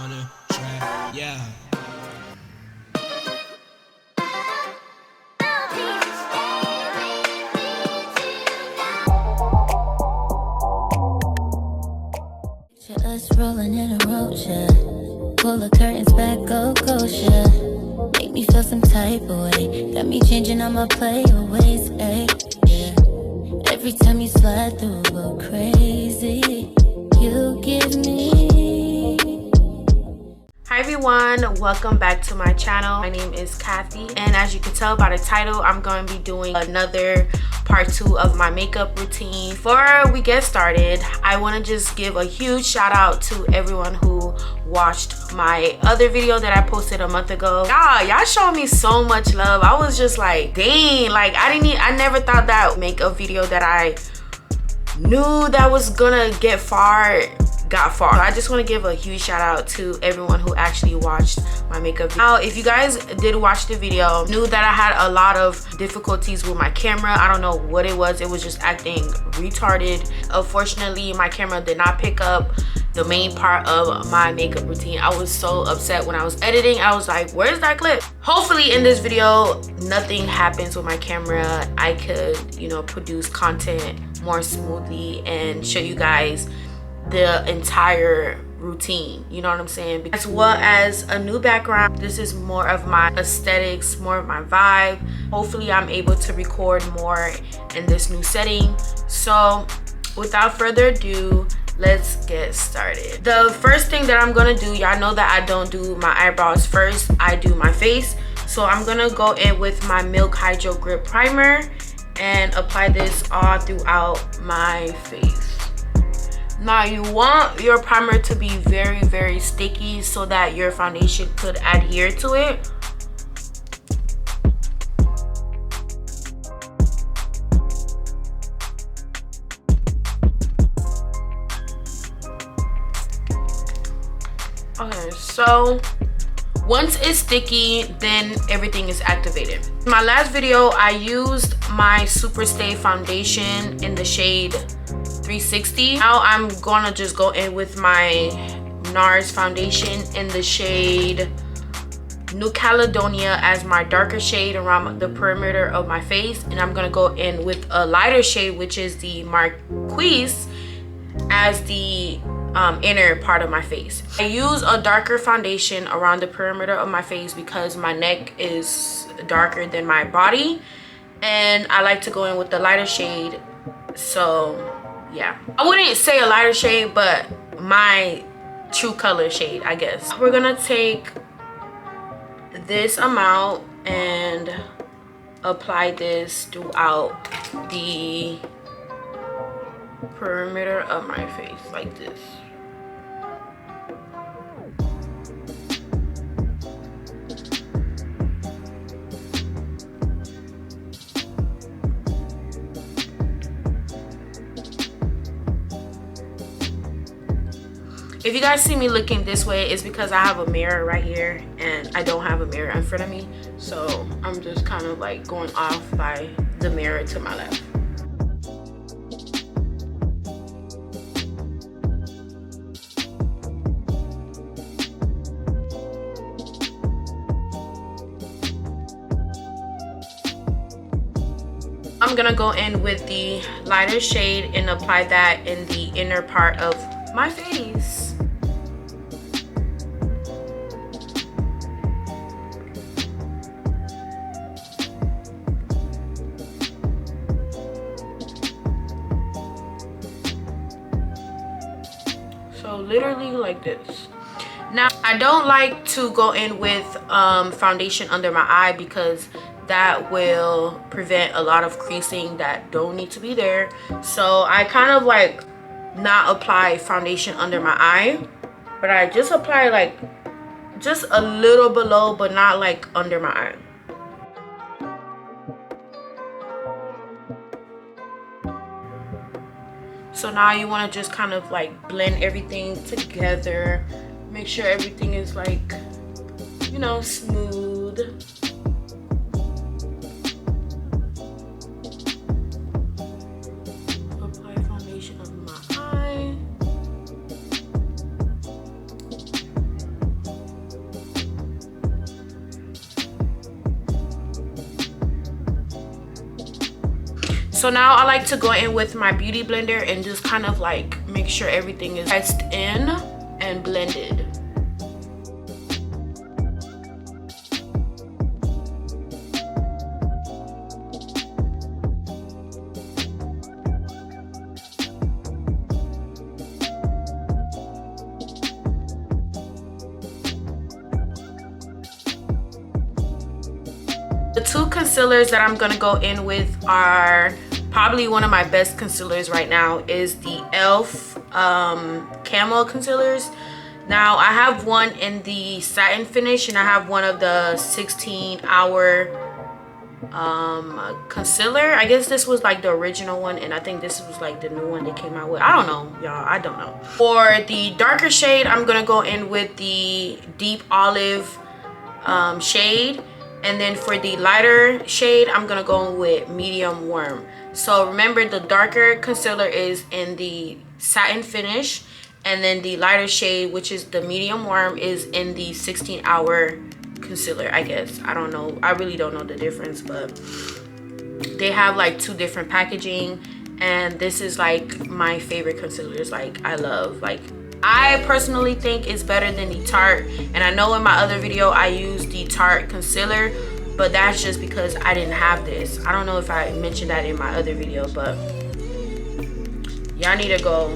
on the track, yeah. Us rolling in a roach, yeah. Pull the curtains back, go kosher. Make me feel some type of way. Got me changing all my playaways, ayy, yeah. Every time you slide through, go crazy. You give me. Hi everyone, welcome back to my channel. My name is Kathy, and as you can tell by the title, I'm going to be doing another part 2 of my makeup routine. Before we get started, I want to just give a huge shout out to everyone who watched my other video that I posted a month ago. Y'all showed me so much love. I was just like, dang, like I never thought that make a video that I knew that was gonna get far got far. So I just want to give a huge shout out to everyone who actually watched my makeup video. Now, if you guys did watch the video, knew that I had a lot of difficulties with my camera. I don't know what it was just acting retarded. Unfortunately, my camera did not pick up the main part of my makeup routine. I was so upset when I was editing. I was like, where's that clip? Hopefully in this video nothing happens with my camera. I could, you know, produce content more smoothly and show you guys the entire routine, you know what I'm saying? As well as a new background. This is more of my aesthetics, more of my vibe. Hopefully I'm able to record more in this new setting. So without further ado, let's get started. The first thing that I'm gonna do, y'all know that I don't do my eyebrows first, I do my face. So I'm gonna go in with my Milk Hydro Grip Primer and apply this all throughout my face. Now you want your primer to be very, very sticky so that your foundation could adhere to it. Okay, so once it's sticky, then everything is activated. In my last video, I used my Super Stay foundation in the shade 360. Now I'm gonna just go in with my NARS foundation in the shade New Caledonia as my darker shade around the perimeter of my face, and I'm gonna go in with a lighter shade, which is the Marquise, as the inner part of my face. I use a darker foundation around the perimeter of my face because my neck is darker than my body, and I like to go in with the lighter shade. So yeah, I wouldn't say a lighter shade, but my true color shade, I guess. We're gonna take this amount and apply this throughout the perimeter of my face like this. If you guys see me looking this way, it's because I have a mirror right here and I don't have a mirror in front of me. So I'm just kind of like going off by the mirror to my left. I'm gonna go in with the lighter shade and apply that in the inner part of my face. So literally like this. Now I don't like to go in with foundation under my eye because that will prevent a lot of creasing that don't need to be there. So I kind of like not apply foundation under my eye, but I just apply like just a little below, but not like under my eye. So now you want to just kind of like blend everything together, make sure everything is like, you know, smooth. Apply foundation on my eye. So now I like to go in with my beauty blender and just kind of like make sure everything is pressed in and blended. The two concealers that I'm gonna go in with are probably one of my best concealers right now is the e.l.f. Camo concealers. Now I have one in the satin finish and I have one of the 16-hour concealer. I guess this was like the original one and I think this was like the new one they came out with. I don't know, y'all, I don't know. For the darker shade, I'm gonna go in with the deep olive shade. And then for the lighter shade, I'm gonna go with medium warm. So remember, the darker concealer is in the satin finish, and then the lighter shade, which is the medium warm, is in the 16-hour concealer, I guess. I don't know, I really don't know the difference, but they have like two different packaging, and this is like my favorite concealers. Like, I love, like, I personally think it's better than the Tarte, and I know in my other video I used the Tarte concealer, but that's just because I didn't have this. I don't know if I mentioned that in my other video, but y'all need to go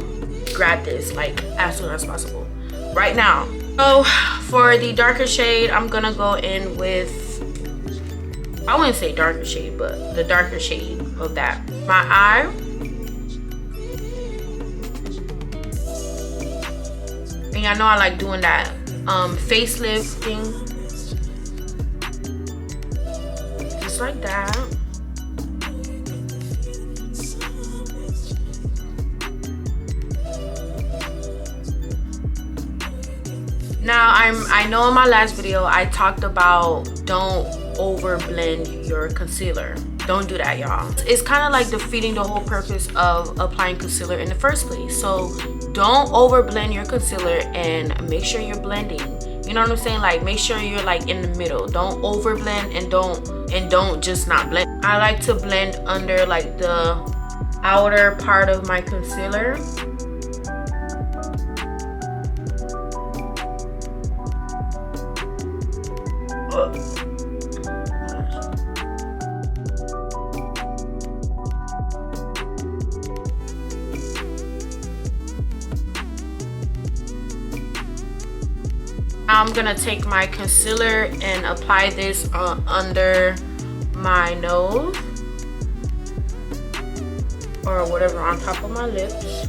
grab this like as soon as possible right now. So for the darker shade, I'm gonna go in with, I wouldn't say darker shade, but the darker shade of that. My eye, and y'all know I like doing that facelift thing, just like that. Now I know in my last video I talked about don't over blend your concealer. Don't do that, y'all. It's kind of like defeating the whole purpose of applying concealer in the first place. So don't over blend your concealer and make sure you're blending. You know what I'm saying? Like, make sure you're like in the middle. Don't over blend and don't just not blend. I like to blend under like the outer part of my concealer. I'm gonna take my concealer and apply this under my nose or whatever, on top of my lips,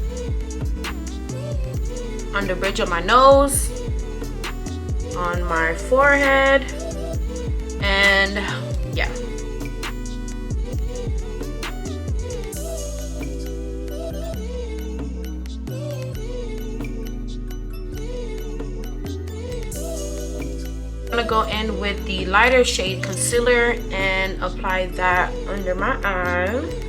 on the bridge of my nose, on my forehead, and yeah. I'm gonna go in with the lighter shade concealer and apply that under my eye.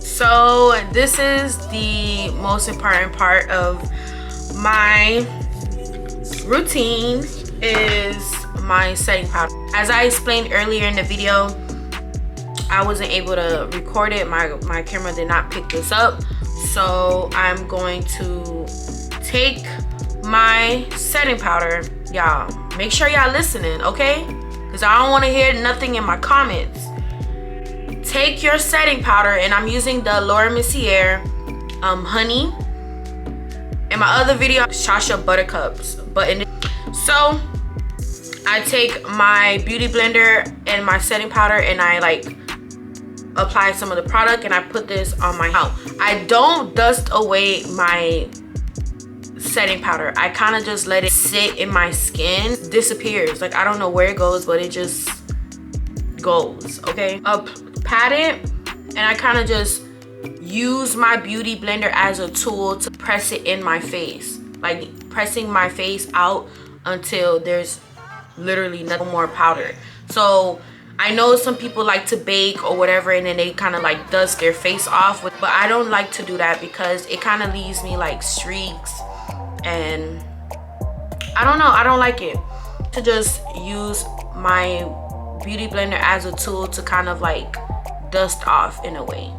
So this is the most important part of my routine, is my setting powder. As I explained earlier in the video, I wasn't able to record it. My camera did not pick this up. So I'm going to take my setting powder. Y'all, make sure y'all listening, okay? Because I don't want to hear nothing in my comments. Take your setting powder, and I'm using the Laura Mercier honey. In my other video, Shasha Buttercups. So I take my beauty blender and my setting powder, and I like apply some of the product, and I put this on my mouth. I don't dust away my setting powder. I kind of just let it sit in my skin. It disappears. Like, I don't know where it goes, but it just goes, okay? Pat it, and I kind of just use my beauty blender as a tool to press it in my face, like pressing my face out until there's literally no more powder. So I know some people like to bake or whatever, and then they kind of like dust their face off with, but I don't like to do that because it kind of leaves me like streaks, and I don't know, I don't like it. To just use my beauty blender as a tool to kind of like dust off in a way.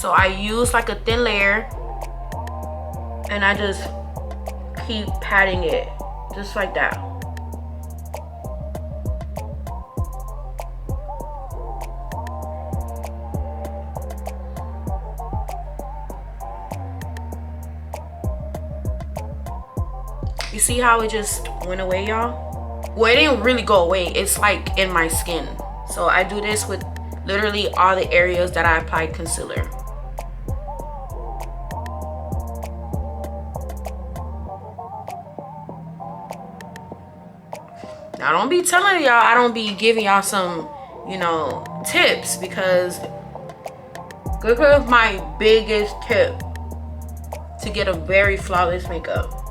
So I use like a thin layer, and I just keep patting it just like that. You see how it just went away, y'all? Well, it didn't really go away. It's like in my skin. So I do this with literally all the areas that I applied concealer. Now don't be telling y'all I don't be giving y'all some, you know, tips, because look at my biggest tip to get a very flawless makeup.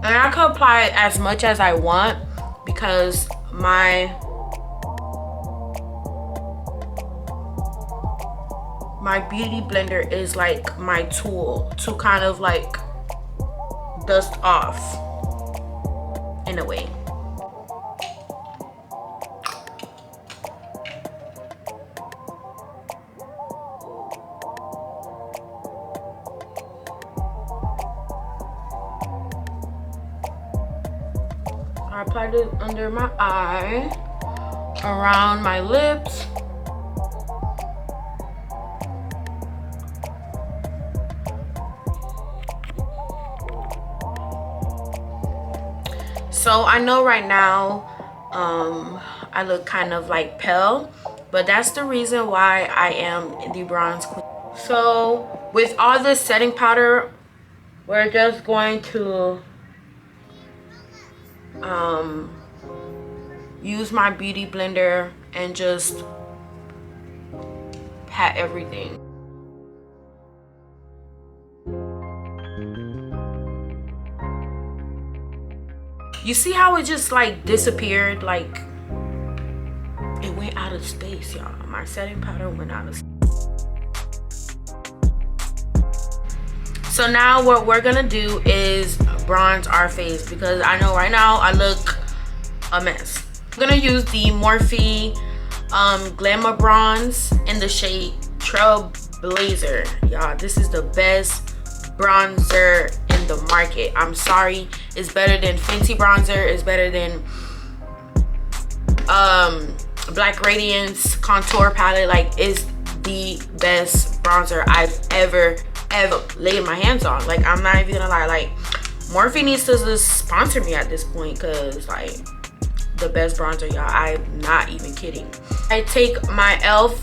And I could apply it as much as I want because my beauty blender is like my tool to kind of like dust off in a way. I applied it under my eye, around my lips. So I know right now I look kind of like pale, but that's the reason why I am the bronze queen. So with all this setting powder, we're just going to use my beauty blender and just pat everything. You see how it just like disappeared? Like it went out of space, y'all. My setting powder went out of space. So now what we're gonna do is bronze our face, because I know right now I look a mess. I'm gonna use the Morphe Glamour Bronze in the shade Trailblazer. Y'all, this is the best bronzer in the market. I'm sorry, it's better than Fenty bronzer, it's better than Black Radiance contour palette. Like, it's the best bronzer I've ever laid my hands on. Like, I'm not even gonna lie, like Morphe needs to just sponsor me at this point, because like the best bronzer, y'all. I'm not even kidding. I take my e.l.f.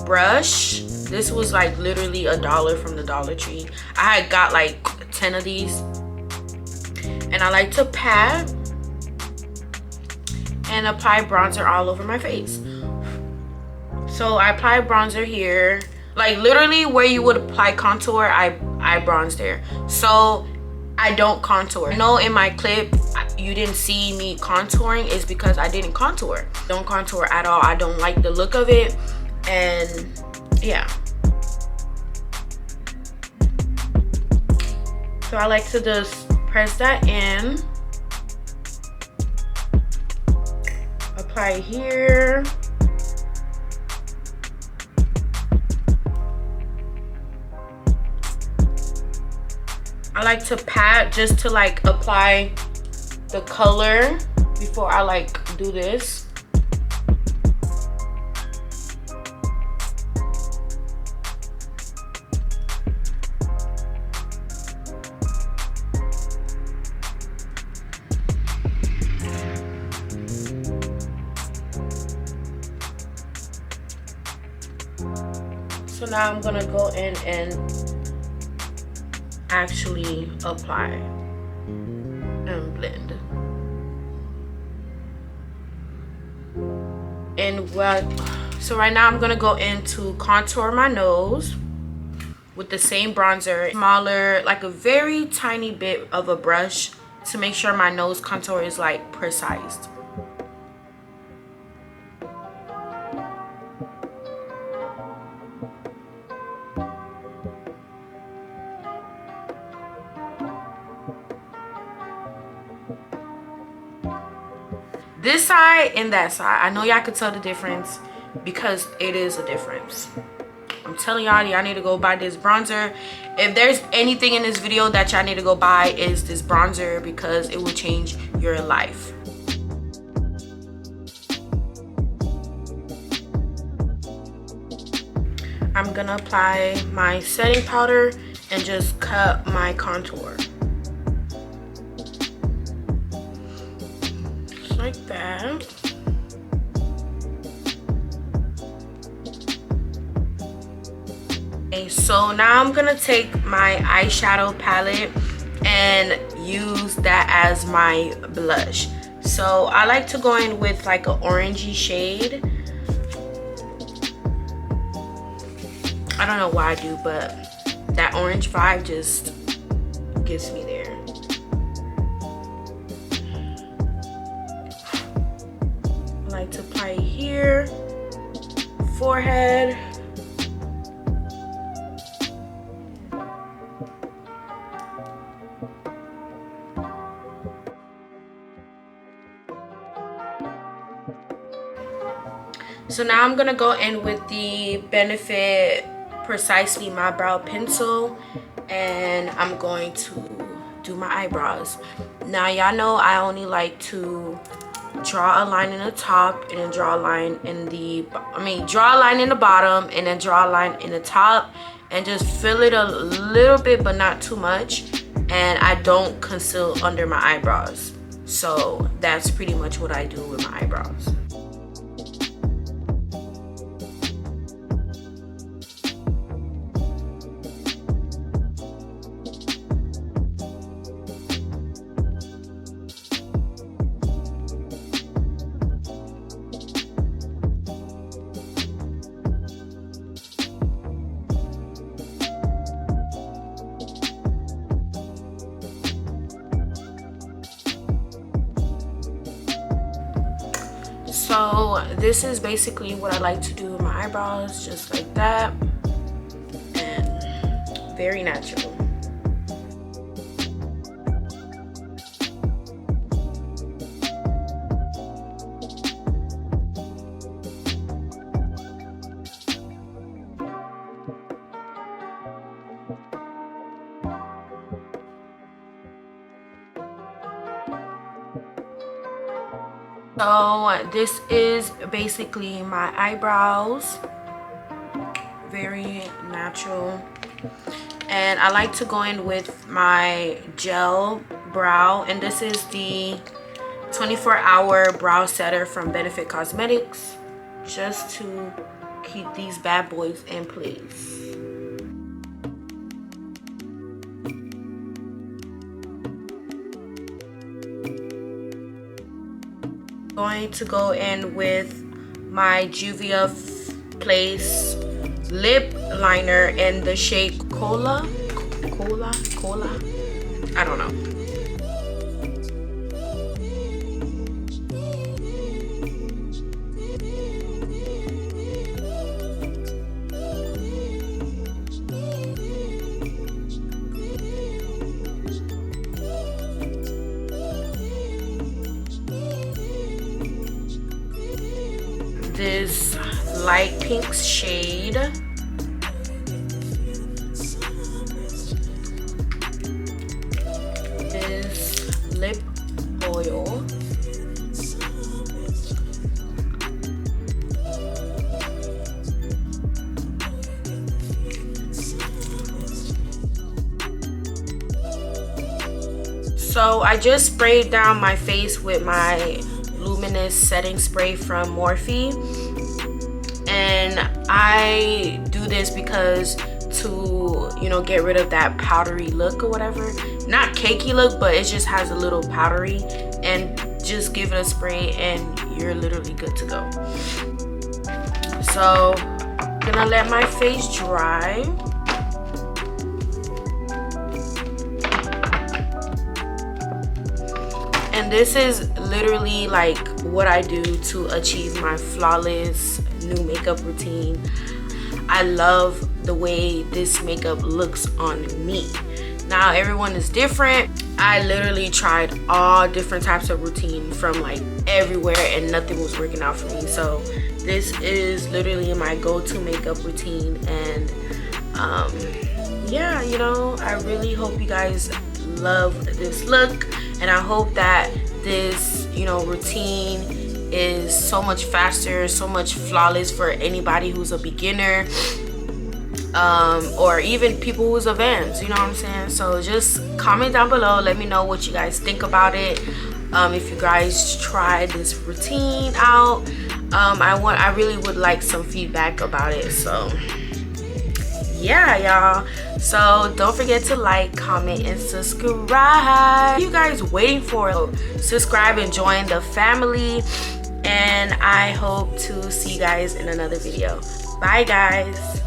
brush. This was like literally $1 from the Dollar Tree. I had got like 10 of these, and I like to pat and apply bronzer all over my face. So I apply bronzer here, like literally where you would apply contour, I bronze there. So I don't contour. I know in my clip you didn't see me contouring, is because I didn't contour. Don't contour at all. I don't like the look of it, and yeah. So I like to just press that in, apply here. I like to pat just to like apply the color before I like do this. So now I'm gonna go in and actually apply and blend. And so right now I'm gonna go into contour my nose with the same bronzer, smaller, like a very tiny bit of a brush to make sure my nose contour is like precise. This side and that side, I know y'all could tell the difference because it is a difference. I'm telling y'all need to go buy this bronzer. If there's anything in this video that y'all need to go buy, is this bronzer, because it will change your life. I'm gonna apply my setting powder and just cut my contour. Just like that. Okay, so now I'm gonna take my eyeshadow palette and use that as my blush. So I like to go in with like an orangey shade. I don't know why I do, but that orange vibe just gets me there. I like to apply it here, forehead. So now I'm gonna go in with the Benefit Precisely My Brow Pencil, and I'm going to do my eyebrows. Now y'all know I only like to draw a line in the top and then draw a line in the, draw a line in the bottom and then draw a line in the top, and just fill it a little bit but not too much. And I don't conceal under my eyebrows. So that's pretty much what I do with my eyebrows. So this is basically what I like to do with my eyebrows, just like that, and very natural. So this is basically my eyebrows, very natural. And I like to go in with my gel brow, and this is the 24-hour brow setter from Benefit Cosmetics, just to keep these bad boys in place. Going to go in with my Juvia Place lip liner in the shade Cola. I don't know. This light pink shade. This lip oil. So I just sprayed down my face with my luminous setting spray from Morphe, and I do this because to, you know, get rid of that powdery look or whatever. Not cakey look, but it just has a little powdery, and just give it a spray and you're literally good to go. So I'm gonna let my face dry. And this is literally like what I do to achieve my flawless new makeup routine. I love the way this makeup looks on me. Now everyone is different. I literally tried all different types of routine from like everywhere and nothing was working out for me. So this is literally my go-to makeup routine, and yeah, you know, I really hope you guys love this look, and I hope that this, you know, routine is so much faster, so much flawless for anybody who's a beginner, or even people who's advanced, you know what I'm saying? So just comment down below, let me know what you guys think about it. If you guys try this routine out, I really would like some feedback about it. So yeah, y'all, so don't forget to like, comment, and subscribe. What are you guys waiting for? Subscribe and join the family, and I hope to see you guys in another video. Bye guys.